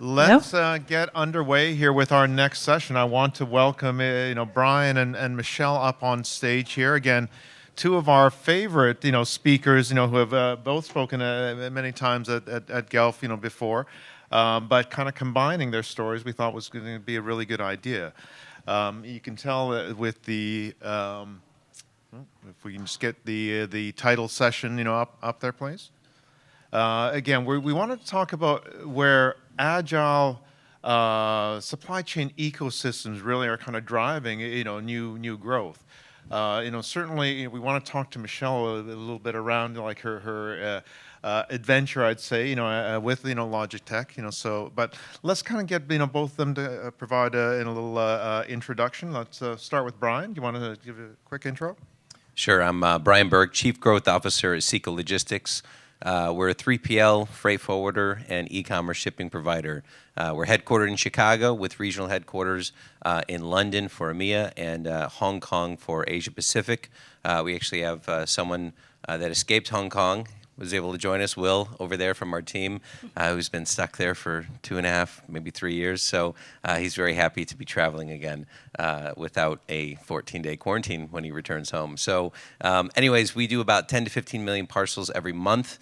Let's get underway here with our next session. I want to welcome, Brian and Michelle up on stage here again. Two of our favorite, speakers, who have both spoken many times at Guelph, before, but kind of combining their stories, we thought was going to be a really good idea. You can tell with the, if we can just get the title session, up there, please. Again, we wanted to talk about where Agile supply chain ecosystems really are kind of driving, new growth. Certainly we want to talk to Michelle a little bit around like her adventure, I'd say, with Logitech, So, but let's kind of get both of them to provide in a little introduction. Let's start with Brian. Do you want to give a quick intro? Sure. I'm Brian Berg, Chief Growth Officer at Seco Logistics. We're a 3PL, freight forwarder, and e-commerce shipping provider. We're headquartered in Chicago with regional headquarters in London for EMEA and Hong Kong for Asia Pacific. We actually have someone that escaped Hong Kong, was able to join us, Will, over there from our team, who's been stuck there for 2.5, maybe 3 years. So he's very happy to be traveling again without a 14-day quarantine when he returns home. So anyways, we do about 10 to 15 million parcels every month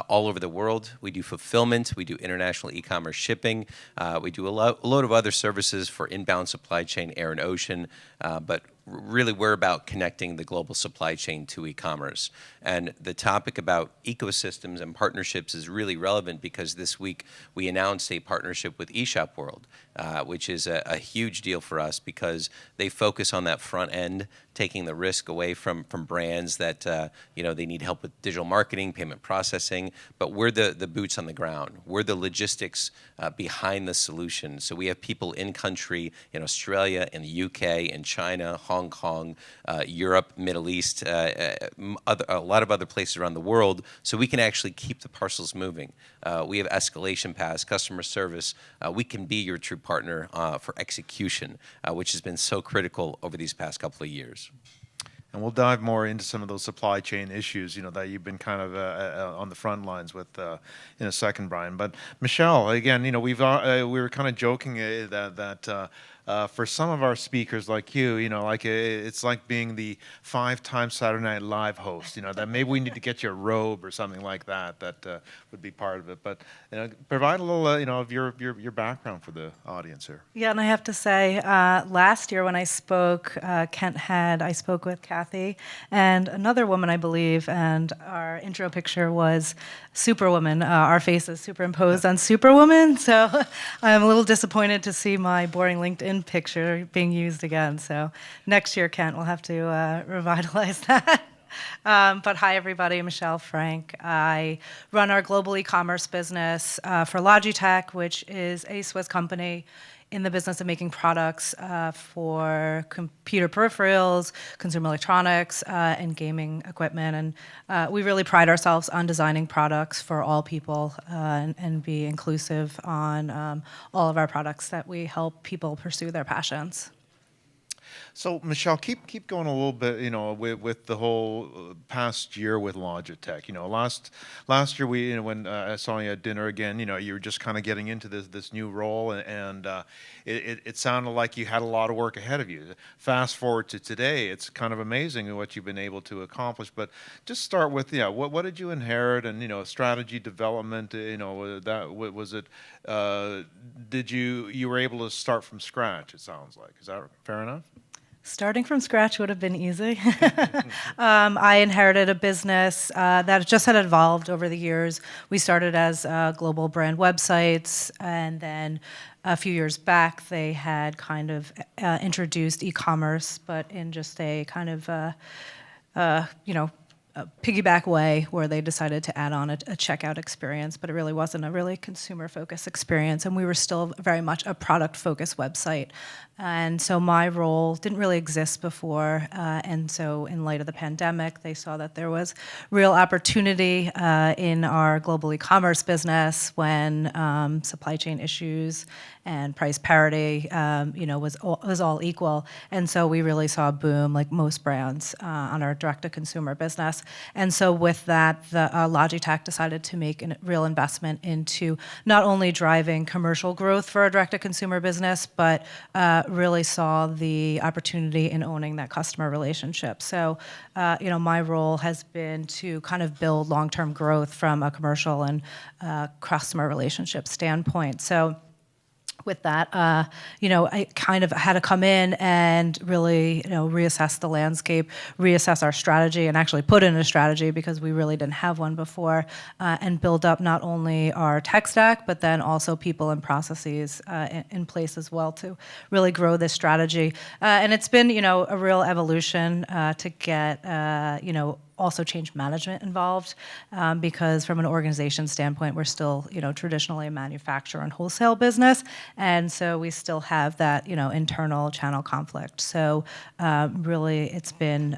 all over the world. We do fulfillment. We do international e-commerce shipping. We do a load of other services for inbound supply chain, air and ocean, but really we're about connecting the global supply chain to e-commerce. And the topic about ecosystems and partnerships is really relevant because this week we announced a partnership with eShop World, which is a huge deal for us because they focus on that front end, taking the risk away from brands that they need help with digital marketing, payment processing, but we're the boots on the ground. We're the logistics behind the solution. So we have people in country in Australia, in the UK, in China, Hong Kong, Europe, Middle East, a lot of other places around the world, so we can actually keep the parcels moving. We have escalation paths, customer service. We can be your true partner for execution, which has been so critical over these past couple of years. And we'll dive more into some of those supply chain issues, that you've been kind of on the front lines with in a second, Brian. But Michelle, again, we were kind of joking that for some of our speakers like you, it's like being the 5-time Saturday Night Live host. That maybe we need to get you a robe or something like that. That would be part of it. But provide a little, of your background for the audience here. Yeah, and I have to say, last year when I spoke, I spoke with Kathy and another woman, I believe, and our intro picture was Superwoman. Our faces superimposed on Superwoman. So I'm a little disappointed to see my boring LinkedIn picture being used again. So next year, Kent, we'll have to revitalize that. But hi, everybody. Michelle Frank. I run our global e-commerce business for Logitech, which is a Swiss company in the business of making products for computer peripherals, consumer electronics, and gaming equipment. And we really pride ourselves on designing products for all people and be inclusive on all of our products that we help people pursue their passions. So Michelle, keep going a little bit, with the whole past year with Logitech. Last year when I saw you at dinner again, you were just kind of getting into this new role, and it sounded like you had a lot of work ahead of you. Fast forward to today, it's kind of amazing what you've been able to accomplish. But just start with, what did you inherit, and strategy development. That was it. Did you were able to start from scratch? It sounds like. Is that fair enough? Starting from scratch would have been easy. I inherited a business that just had evolved over the years. We started as global brand websites, and then a few years back, they had kind of introduced e-commerce, but in just a kind of, a piggyback way where they decided to add on a checkout experience, but it really wasn't a really consumer-focused experience, and we were still very much a product-focused website. And so my role didn't really exist before, and so in light of the pandemic, they saw that there was real opportunity in our global e-commerce business when supply chain issues and price parity, was all equal. And so we really saw a boom, like most brands, on our direct-to-consumer business. And so with that, the Logitech decided to make a real investment into not only driving commercial growth for our direct-to-consumer business, but really saw the opportunity in owning that customer relationship. So, my role has been to kind of build long-term growth from a commercial and customer relationship standpoint. So with that, I kind of had to come in and really, reassess the landscape, reassess our strategy, and actually put in a strategy because we really didn't have one before, and build up not only our tech stack, but then also people and processes in place as well to really grow this strategy. And it's been, a real evolution to get, also change management involved, because from an organization standpoint, we're still, traditionally a manufacturer and wholesale business, and so we still have that, internal channel conflict. So really, it's been,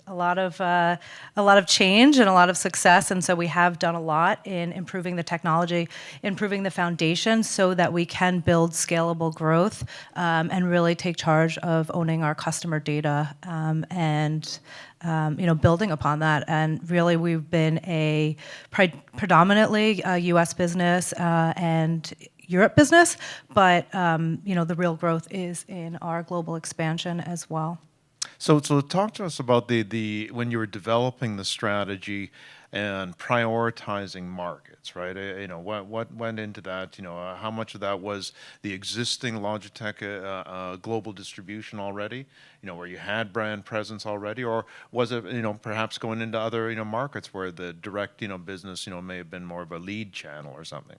a lot of change and a lot of success, and so we have done a lot in improving the technology, improving the foundation, so that we can build scalable growth and really take charge of owning our customer data and building upon that. And really, we've been a predominantly U.S. business and Europe business, but the real growth is in our global expansion as well. So talk to us about the when you were developing the strategy and prioritizing markets, right? What went into that? How much of that was the existing Logitech global distribution already? Where you had brand presence already, or was it perhaps going into other markets where the direct business may have been more of a lead channel or something?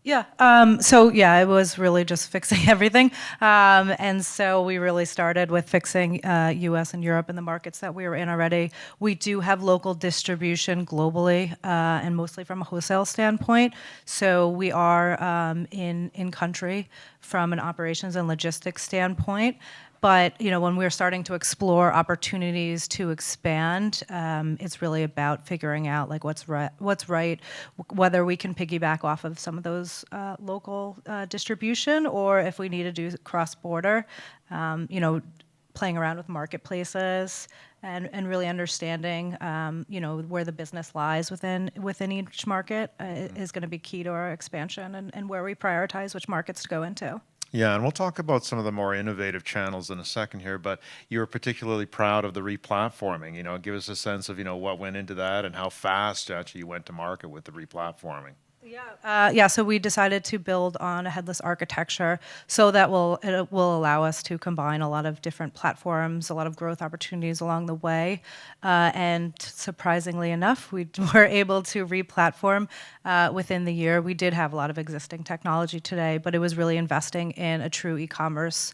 Yeah. It was really just fixing everything. And so we really started with fixing U.S. and Europe and the markets that we were in already. We do have local distribution globally, and mostly from a wholesale standpoint. So we are in country from an operations and logistics standpoint. But when we're starting to explore opportunities to expand, it's really about figuring out what's right, whether we can piggyback off of some of those local distribution, or if we need to do cross-border, playing around with marketplaces and really understanding where the business lies within each market is going to be key to our expansion and where we prioritize which markets to go into. Yeah, and we'll talk about some of the more innovative channels in a second here, but you were particularly proud of the replatforming. Give us a sense of, what went into that and how fast actually you went to market with the replatforming. So we decided to build on a headless architecture, so that it will allow us to combine a lot of different platforms, a lot of growth opportunities along the way. And surprisingly enough, we were able to re-platform within the year. We did have a lot of existing technology today, but it was really investing in a true e-commerce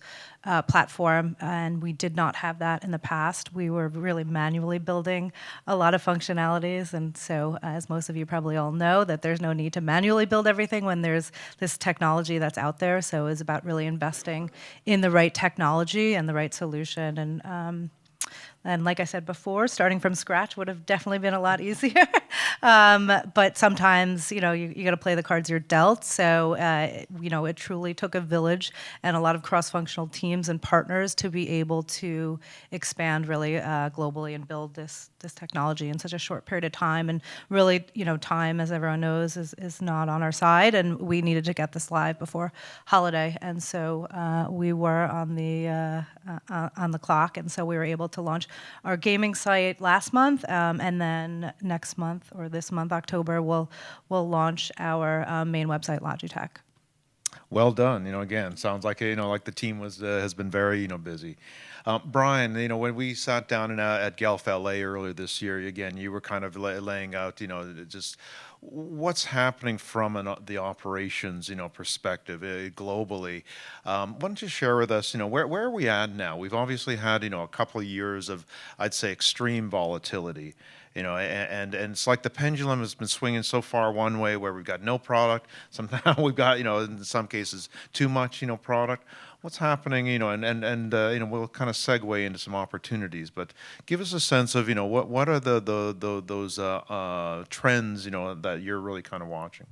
platform, and we did not have that in the past. We were really manually building a lot of functionalities, and so as most of you probably all know, that there's no need to manually build everything when there's this technology that's out there. So it was about really investing in the right technology and the right solution. And like I said before, starting from scratch would have definitely been a lot easier. But sometimes, you got to play the cards you're dealt. So, it truly took a village and a lot of cross-functional teams and partners to be able to expand really globally and build this technology in such a short period of time. And really, time, as everyone knows, is not on our side. And we needed to get this live before holiday. And so we were on the clock. And so we were able to launch our gaming site last month, and then next month, or this month, October, we'll launch our main website, Logitech. Well done. Again, sounds like like the team has been very busy. Brian, when we sat down at Guelph LA earlier this year, again, you were kind of laying out just what's happening from the operations perspective globally. Why don't you share with us where are we at now? We've obviously had a couple of years of, I'd say, extreme volatility. And it's like the pendulum has been swinging so far one way, where we've got no product. Sometimes we've got, in some cases, too much, product. What's happening, and we'll kind of segue into some opportunities. But give us a sense of, what are those trends, that you're really kind of watching.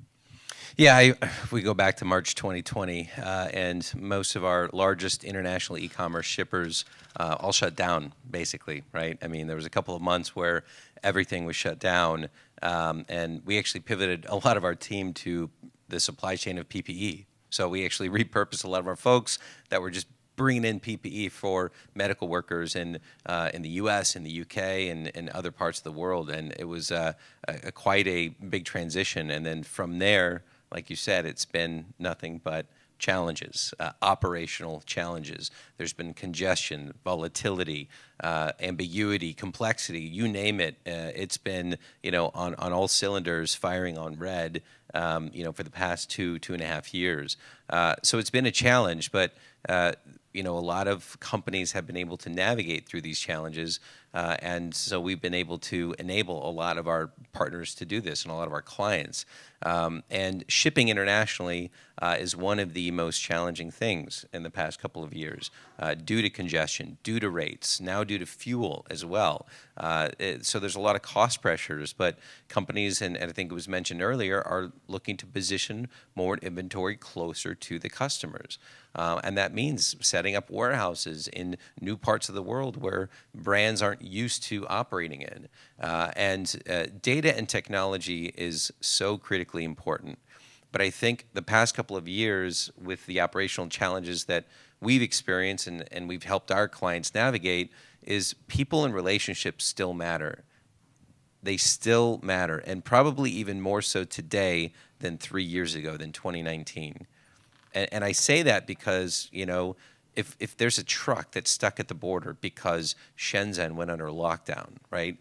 Yeah, we go back to March 2020, and most of our largest international e-commerce shippers all shut down, basically, right? I mean, there was a couple of months where everything was shut down, and we actually pivoted a lot of our team to the supply chain of PPE. So we actually repurposed a lot of our folks that were just bringing in PPE for medical workers in the U.S., in the U.K., and other parts of the world, and it was quite a big transition. And then from there, like you said, it's been nothing but challenges, operational challenges. There's been congestion, volatility, ambiguity, complexity, you name it. It's been, on all cylinders, firing on red, for the past 2.5 years. So it's been a challenge, but a lot of companies have been able to navigate through these challenges, and so we've been able to enable a lot of our partners to do this and a lot of our clients. And shipping internationally is one of the most challenging things in the past couple of years, due to congestion, due to rates, now due to fuel as well. So there's a lot of cost pressures, but companies, and I think it was mentioned earlier, are looking to position more inventory closer to the customers. And that means setting up warehouses in new parts of the world where brands aren't used to operating in. And data and technology is so critically important. But I think the past couple of years, with the operational challenges that we've experienced and we've helped our clients navigate, is people and relationships still matter. They still matter, and probably even more so today than 3 years ago, than 2019. And I say that because, if there's a truck that's stuck at the border because Shenzhen went under lockdown, right?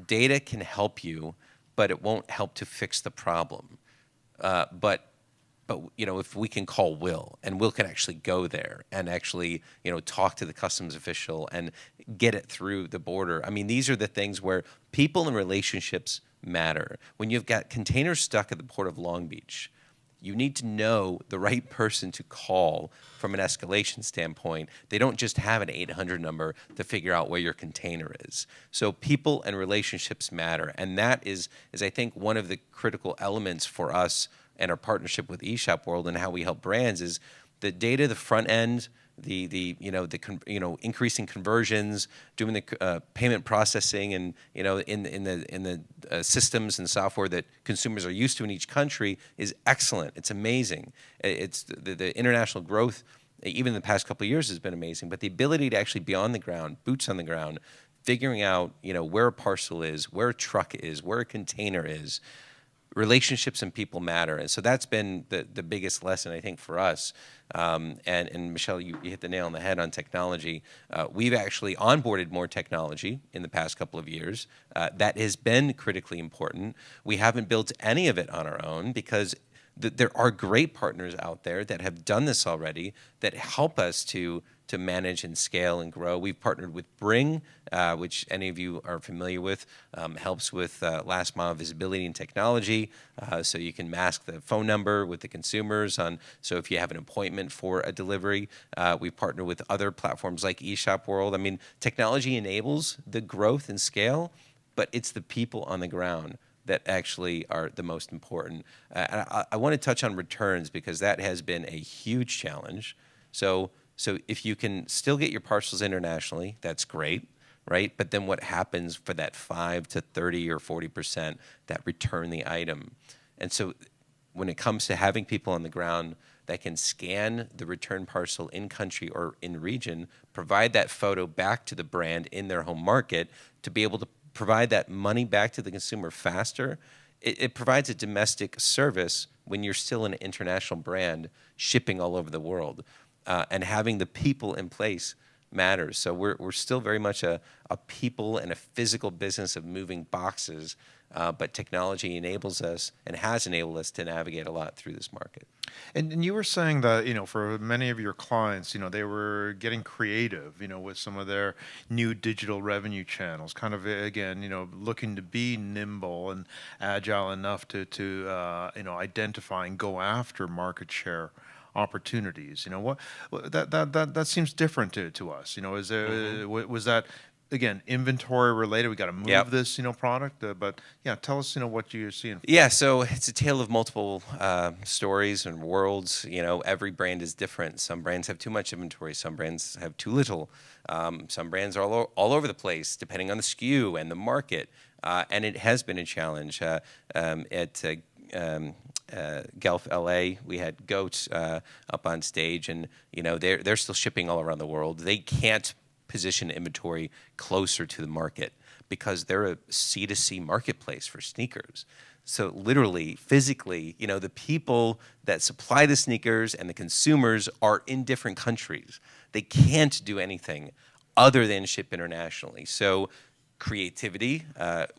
Data can help you, but it won't help to fix the problem. But if we can call Will, and Will can actually go there and actually, talk to the customs official and get it through the border. I mean, these are the things where people and relationships matter. When you've got containers stuck at the port of Long Beach, you need to know the right person to call from an escalation standpoint. They don't just have an 800 number to figure out where your container is. So people and relationships matter, and that is I think, one of the critical elements for us and our partnership with eShop World and how we help brands is the data, the front end, increasing conversions, doing the payment processing, and in the systems and software that consumers are used to in each country is excellent. It's amazing. It's the international growth, even in the past couple of years, has been amazing. But the ability to actually be on the ground, boots on the ground, figuring out where a parcel is, where a truck is, where a container is. Relationships and people matter, and so that's been the biggest lesson, I think, for us. And Michelle, you hit the nail on the head on technology. We've actually onboarded more technology in the past couple of years. That has been critically important. We haven't built any of it on our own because there are great partners out there that have done this already that help us to manage and scale and grow. We've partnered with Bring, which any of you are familiar with, helps with last mile visibility and technology. So you can mask the phone number with the consumers so if you have an appointment for a delivery. We partner with other platforms like eShop World. I mean, technology enables the growth and scale, but it's the people on the ground that actually are the most important. I want to touch on returns because that has been a huge challenge. So if you can still get your parcels internationally, that's great, right? But then what happens for that 5 to 30 or 40% that return the item? And so when it comes to having people on the ground that can scan the return parcel in country or in region, provide that photo back to the brand in their home market to be able to provide that money back to the consumer faster, it provides a domestic service when you're still an international brand shipping all over the world. And having the people in place matters. So we're still very much a people and a physical business of moving boxes, but technology enables us and has enabled us to navigate a lot through this market. And you were saying that, for many of your clients, they were getting creative, with some of their new digital revenue channels, kind of, again, looking to be nimble and agile enough to identify and go after market share opportunities. What that seems different to us. Is there was that again, inventory related. We got to move Yep. this, product. But yeah, tell us, what you're seeing. Yeah, so it's a tale of multiple stories and worlds. Every brand is different. Some brands have too much inventory. Some brands have too little. Some brands are all over the place, depending on the SKU and the market. And it has been a challenge. At Guelph, LA, we had Goats up on stage, and they're still shipping all around the world. They can't position inventory closer to the market because they're a C2C marketplace for sneakers. So literally, physically, the people that supply the sneakers and the consumers are in different countries. They can't do anything other than ship internationally. So creativity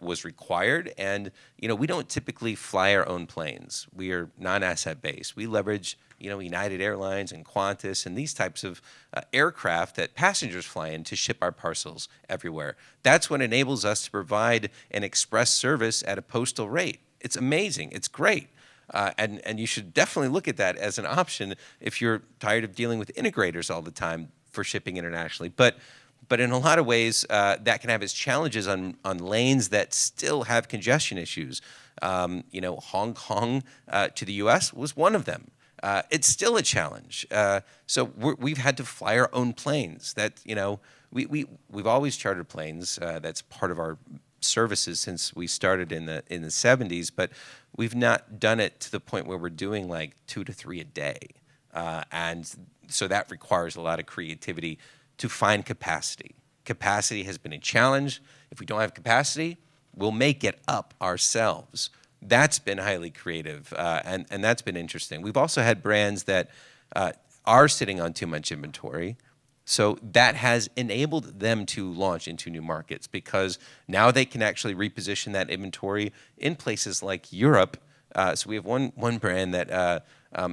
was required, and we don't typically fly our own planes. We are non-asset based. We leverage United Airlines and Qantas and these types of aircraft that passengers fly in to ship our parcels everywhere. That's what enables us to provide an express service at a postal rate. It's amazing. It's great. And you should definitely look at that as an option if you're tired of dealing with integrators all the time for shipping internationally. But in a lot of ways, that can have its challenges on lanes that still have congestion issues. Hong Kong to the U.S. was one of them. It's still a challenge. So we've had to fly our own planes. That we've always chartered planes. That's part of our services since we started in the 70s. But we've not done it to the point where we're doing like 2 to 3 a day, and so that requires a lot of creativity to find capacity. Capacity has been a challenge. If we don't have capacity, we'll make it up ourselves. That's been highly creative, and that's been interesting. We've also had brands that are sitting on too much inventory, so that has enabled them to launch into new markets because now they can actually reposition that inventory in places like Europe. So we have one brand that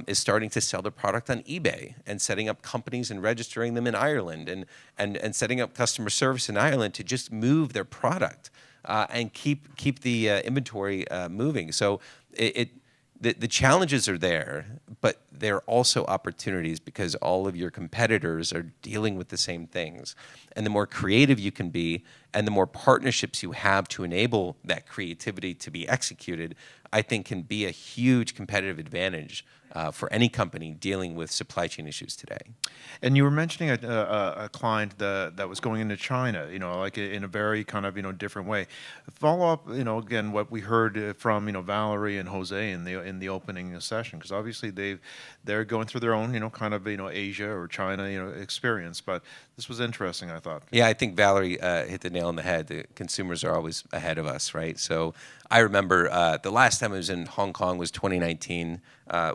is starting to sell their product on eBay and setting up companies and registering them in Ireland and setting up customer service in Ireland to just move their product and keep the inventory moving. So the challenges are there, but there are also opportunities because all of your competitors are dealing with the same things. And the more creative you can be and the more partnerships you have to enable that creativity to be executed, I think can be a huge competitive advantage for any company dealing with supply chain issues today. And you were mentioning a client that was going into China, like in a very kind of, different way. Follow up, again, what we heard from, Valerie and Jose in the opening session, because obviously they're going through their own, kind of, Asia or China, experience. But this was interesting, I thought. Yeah, I think Valerie hit the nail on the head. The consumers are always ahead of us, right? So I remember the last time I was in Hong Kong was 2019.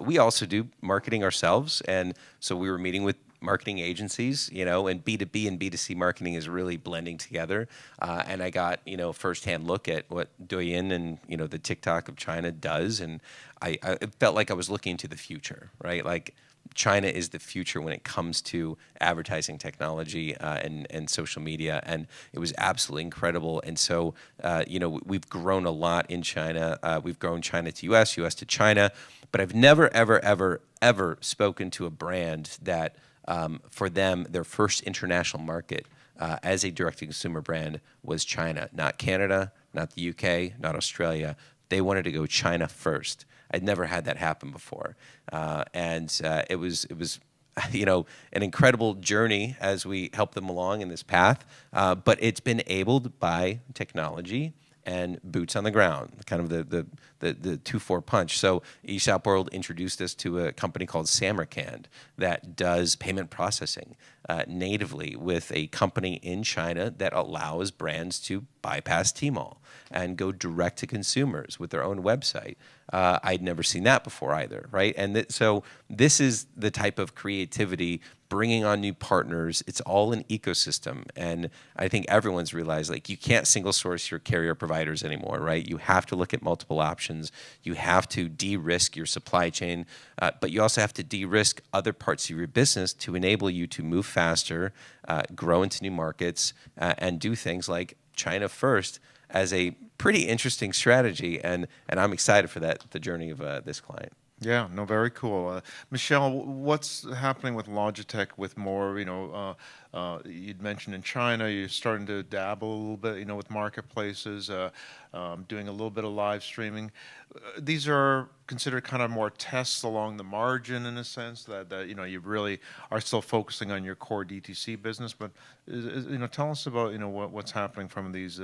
We also do marketing ourselves, and so we were meeting with marketing agencies, and B2B and B2C marketing is really blending together. And I got, firsthand look at what Douyin and, the TikTok of China does, and I it felt like I was looking to the future, right? Like China is the future when it comes to advertising technology and social media, and it was absolutely incredible. And so, we've grown a lot in China. We've grown China to U.S., U.S. to China, but I've never, ever, ever, ever spoken to a brand that, for them, their first international market as a direct-to-consumer brand was China, not Canada, not the UK, not Australia. They wanted to go China first. I'd never had that happen before, and it was an incredible journey as we help them along in this path. But it's been enabled by technology and boots on the ground, kind of the 2-4 punch. So eShop World introduced us to a company called Samarkand that does payment processing natively with a company in China that allows brands to bypass Tmall and go direct to consumers with their own website. I'd never seen that before either, right? And so this is the type of creativity, bringing on new partners. It's all an ecosystem, and I think everyone's realized you can't single source your carrier providers anymore, right? You have to look at multiple options. You have to de-risk your supply chain, but you also have to de-risk other parts of your business to enable you to move faster, grow into new markets, and do things like China first as a pretty interesting strategy, and I'm excited for the journey of this client. Yeah, no, very cool. Michelle, what's happening with Logitech with more, You'd mentioned in China, you're starting to dabble a little bit, with marketplaces, doing a little bit of live streaming. These are considered kind of more tests along the margin in a sense that you really are still focusing on your core DTC business. But tell us about what's happening from these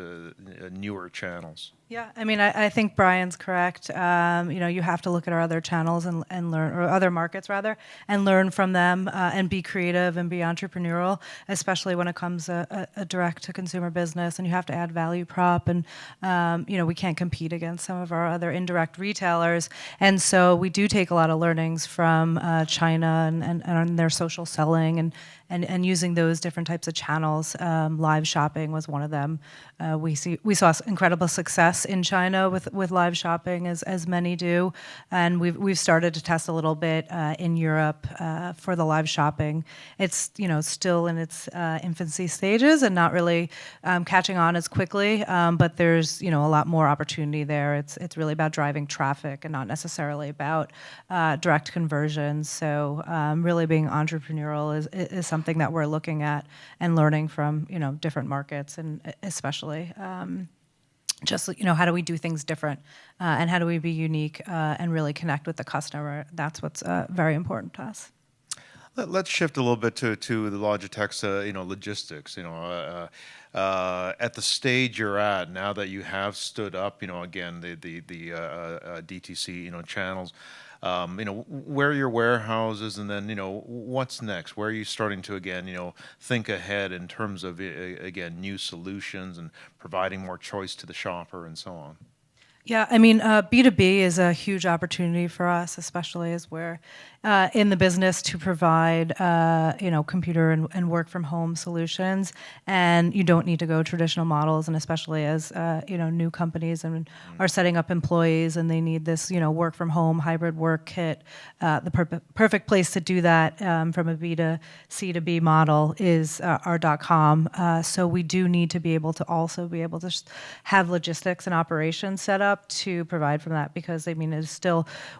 newer channels. Yeah, I mean, I think Brian's correct. You have to look at our other channels and learn, or other markets rather, and learn from them and be creative and be entrepreneurial, especially when it comes a direct-to-consumer business, and you have to add value prop, and we can't compete against some of our other indirect retailers, and so we do take a lot of learnings from China and their social selling and using those different types of channels. Live shopping was one of them. We saw incredible success in China with live shopping, as many do, and we've started to test a little bit in Europe for the live shopping. It's still in its infancy stages and not really catching on as quickly, but there's a lot more opportunity there. It's really about driving traffic and not necessarily about direct conversions. So really being entrepreneurial is something that we're looking at and learning from different markets, and especially just how do we do things different, and how do we be unique and really connect with the customer. That's what's very important to us. Let's shift a little bit to the Logitech's logistics. At the stage you're at now that you have stood up, again the DTC channels. Where are your warehouses, and then what's next? Where are you starting to again think ahead in terms of again new solutions and providing more choice to the shopper and so on? Yeah, I mean, B2B is a huge opportunity for us, especially as we're in the business to provide, computer and work from home solutions. And you don't need to go traditional models, and especially as, new companies and are setting up employees and they need this, work from home hybrid work kit. The perfect place to do that from a B2C to B model is our .com. So we do need to be able to also be able to have logistics and operations set up to provide from that, because I mean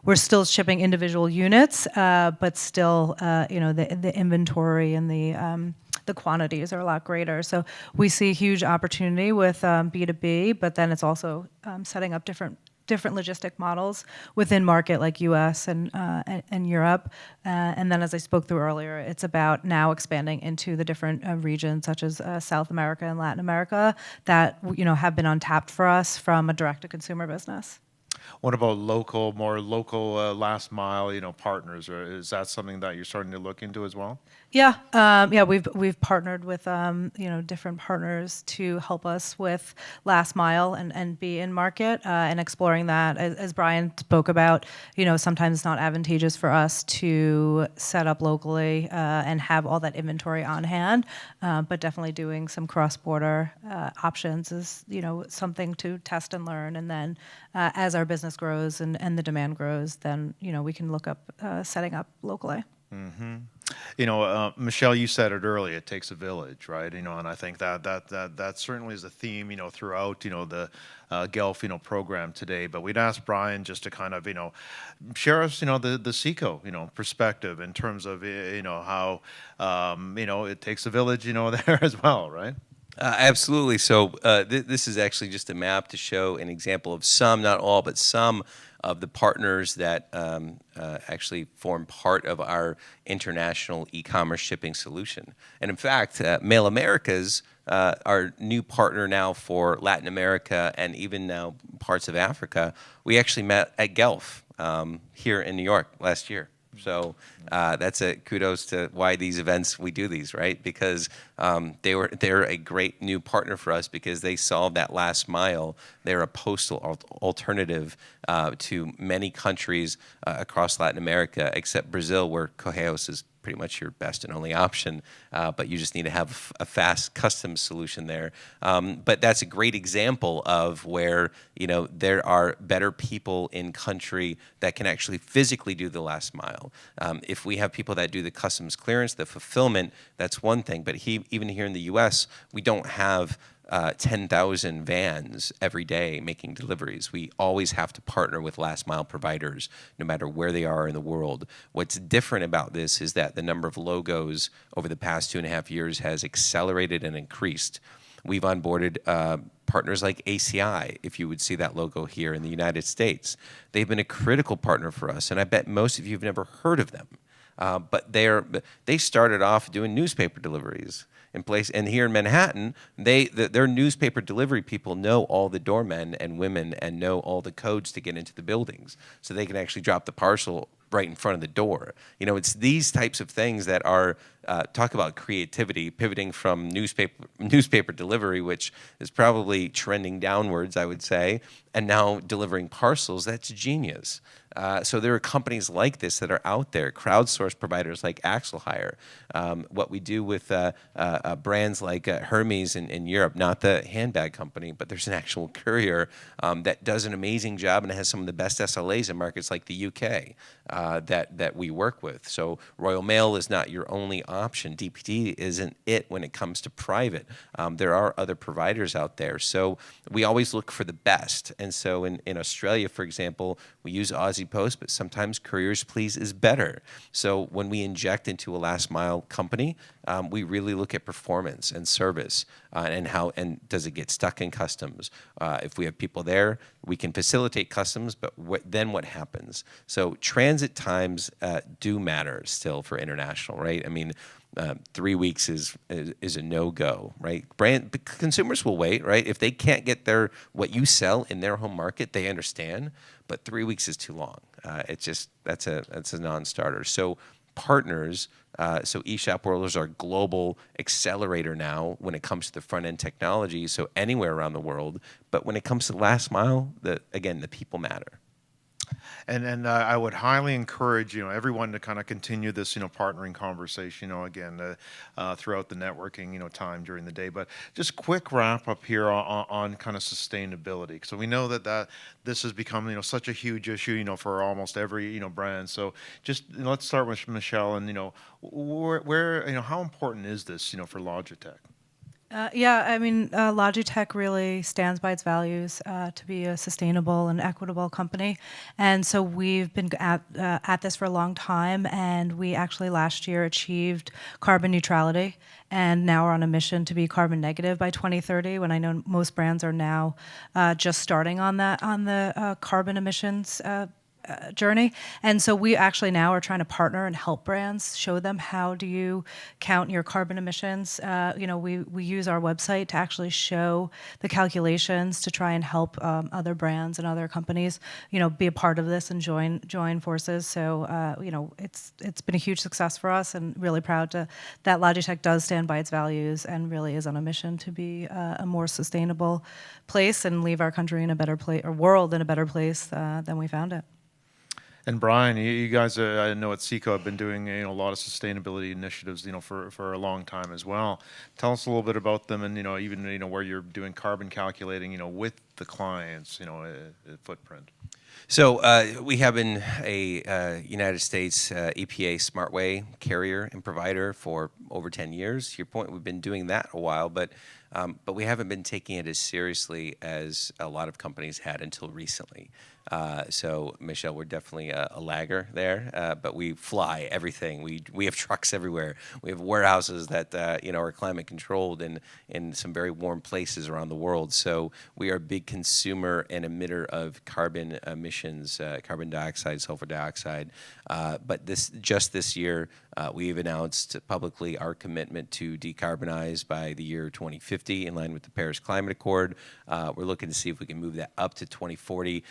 we're still shipping individual units, but still the inventory and the quantities are a lot greater. So we see huge opportunity with B2B, but then it's also setting up different logistic models within market like US and Europe. And then as I spoke through earlier, it's about now expanding into the different regions such as South America and Latin America that have been untapped for us from a direct-to-consumer business. What about more local last mile partners, or is that something that you're starting to look into as well? Yeah, we've partnered with different partners to help us with last mile and be in market and exploring that. As Brian spoke about, sometimes it's not advantageous for us to set up locally and have all that inventory on hand, but definitely doing some cross-border options is something to test and learn. And then as our business grows and the demand grows, then we can look up setting up locally. Mm-hmm. Michelle, you said it earlier. It takes a village, right? And I think that certainly is a theme, throughout, the Guelph, program today. But we'd ask Brian just to kind of, share us, the SECO, perspective in terms of, how, it takes a village, there as well, right? Absolutely. So this is actually just a map to show an example of some, not all, but some of the partners that actually form part of our international e-commerce shipping solution. And in fact, Mail Americas, our new partner now for Latin America and even now parts of Africa, we actually met at Guelph here in New York last year. So that's a kudos to why these events, we do these, right? Because they're a great new partner for us because they solve that last mile. They're a postal alternative to many countries across Latin America, except Brazil, where Correios is pretty much your best and only option, but you just need to have a fast custom solution there. But that's a great example of where there are better people in country that can actually physically do the last mile. If we have people that do the customs clearance, the fulfillment, that's one thing. But even here in the U.S., we don't have 10,000 vans every day making deliveries. We always have to partner with last mile providers, no matter where they are in the world. What's different about this is that the number of logos over the past 2.5 years has accelerated and increased. We've onboarded partners like ACI, if you would see that logo here in the United States. They've been a critical partner for us, and I bet most of you have never heard of them. But they started off doing newspaper deliveries in place, and here in Manhattan, their newspaper delivery people know all the doormen and women and know all the codes to get into the buildings, so they can actually drop the parcel right in front of the door. It's these types of things that are talk about creativity, pivoting from newspaper delivery, which is probably trending downwards, I would say, and now delivering parcels. That's genius. So there are companies like this that are out there, crowdsourced providers like Axelhire. What we do with brands like Hermes in Europe, not the handbag company, but there's an actual courier that does an amazing job and has some of the best SLAs in markets like the UK that we work with. So Royal Mail is not your only option. DPD isn't it when it comes to private. There are other providers out there. So we always look for the best. And so in Australia, for example, we use Aussie Post, but sometimes Couriers Please is better. So when we inject into a last mile company, we really look at performance and service and does it get stuck in customs? If we have people there, we can facilitate customs, but then what happens? So transit times do matter still for international, right? I mean, 3 weeks is a no-go, right? Consumers will wait, right? If they can't get what you sell in their home market, they understand, but 3 weeks is too long. That's a non-starter. So partners, so eShopWorld is our global accelerator now when it comes to the front-end technology, so anywhere around the world. But when it comes to last mile, the people matter. And I would highly encourage everyone to kind of continue this partnering conversation again throughout the networking time during the day. But just quick wrap up here on kind of sustainability. So we know that this has become such a huge issue for almost every brand. So just let's start with Michelle and where how important is this for Logitech? Logitech really stands by its values to be a sustainable and equitable company. And so we've been at this for a long time, and we actually last year achieved carbon neutrality, and now we're on a mission to be carbon negative by 2030, when I know most brands are now just starting on the carbon emissions journey. And so we actually now are trying to partner and help brands, show them how do you count your carbon emissions. We use our website to actually show the calculations to try and help other brands and other companies, be a part of this and join forces. So, it's been a huge success for us, and really proud that Logitech does stand by its values and really is on a mission to be a more sustainable place and leave our country in a better place, or world in a better place than we found it. And Brian, you guys, I know at Seco have been doing a lot of sustainability initiatives, for a long time as well. Tell us a little bit about them, and even where you're doing carbon calculating, with the clients, footprint. So we have been a United States EPA SmartWay carrier and provider for over 10 years. To your point, we've been doing that a while, but we haven't been taking it as seriously as a lot of companies had until recently. So, Michelle, we're definitely a lagger there, but we fly everything. We have trucks everywhere. We have warehouses that are climate controlled in some very warm places around the world. So we are a big consumer and emitter of carbon emissions, carbon dioxide, sulfur dioxide. But this year, we've announced publicly our commitment to decarbonize by the year 2050 in line with the Paris Climate Accord. We're looking to see if we can move that up to 2040.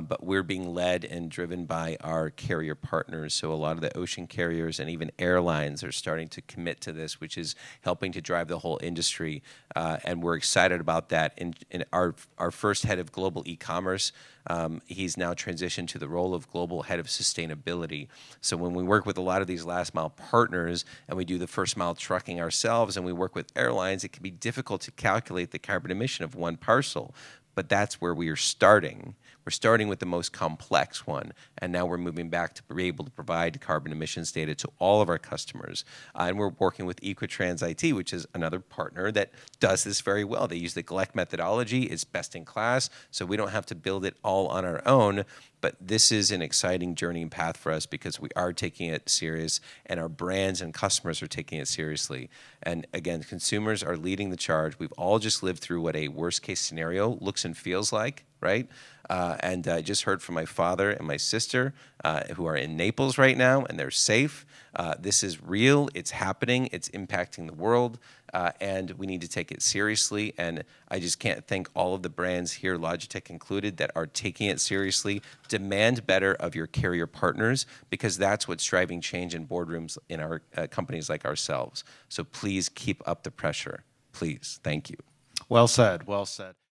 But we're being led and driven by our carrier partners. So a lot of the ocean carriers and even airlines are starting to commit to this, which is helping to drive the whole industry. And we're excited about that. In our first head of global e-commerce, he's now transitioned to the role of global head of sustainability. So when we work with a lot of these last mile partners and we do the first mile trucking ourselves and we work with airlines, it can be difficult to calculate the carbon emission of one parcel. But that's where we are starting. We're starting with the most complex one, and now we're moving back to be able to provide carbon emissions data to all of our customers. And we're working with Equitrans IT, which is another partner that does this very well. They use the GLEC methodology. It's best in class, so we don't have to build it all on our own. But this is an exciting journey and path for us because we are taking it serious, and our brands and customers are taking it seriously. And again, consumers are leading the charge. We've all just lived through what a worst-case scenario looks and feels like, right? And I just heard from my father and my sister who are in Naples right now, and they're safe. This is real. It's happening. It's impacting the world, and we need to take it seriously. And I just can't thank all of the brands here, Logitech included, that are taking it seriously. Demand better of your carrier partners, because that's what's driving change in boardrooms in our companies like ourselves. So please keep up the pressure. Please. Thank you. Well said. Well said.